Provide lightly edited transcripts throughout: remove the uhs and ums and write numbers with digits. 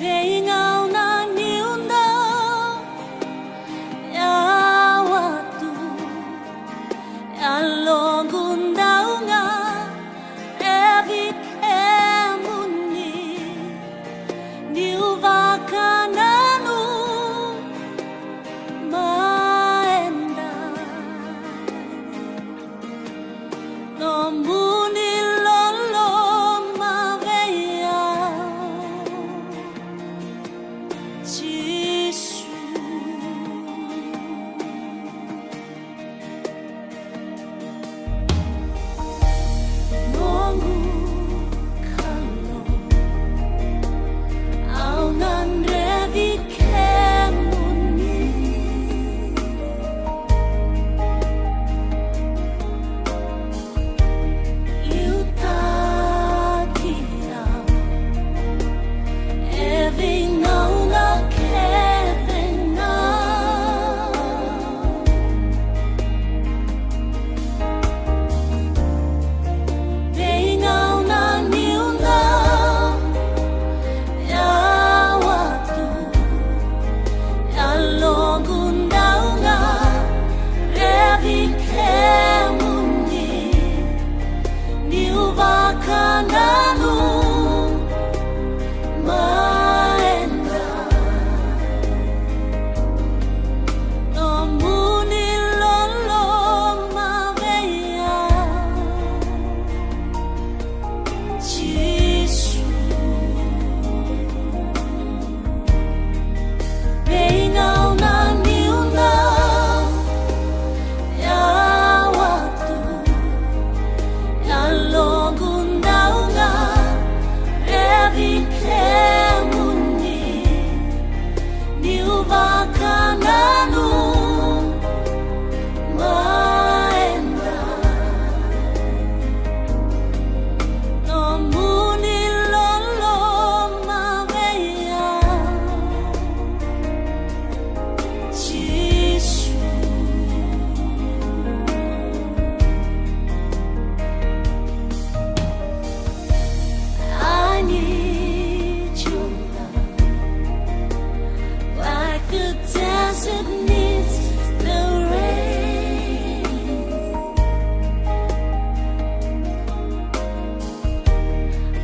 Being out on you know, ya watu ya longun daunga evi kemuni niuvakananu maenda no muni lolo maveya Jesus Mongu kalo au nandrevi kemuni liutakia evi nauna kevena being out on you now ya watu ya longun daunga revi kemuni niuvakananu maenda no muni lolo maveya Jesus being out on you now ya watu ya longun daunga revi kemuni niuvakananu maenda no muni lolo maveya Jesus I need your love like the desert needs the rain.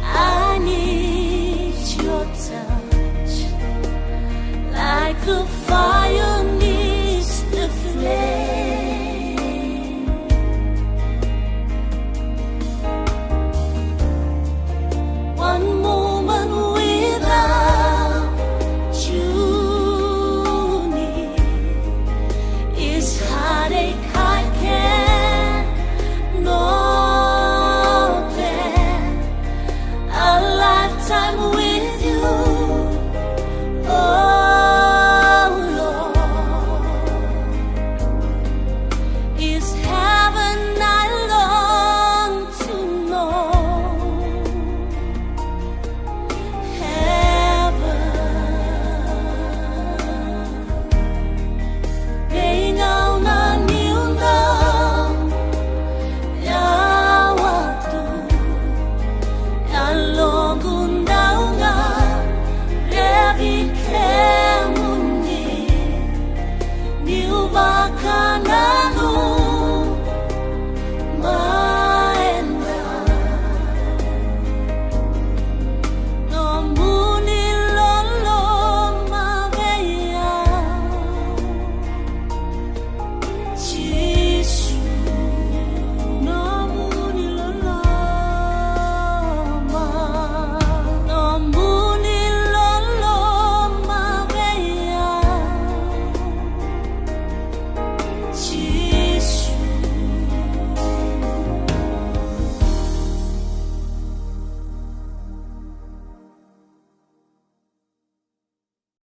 I need your touch like the fire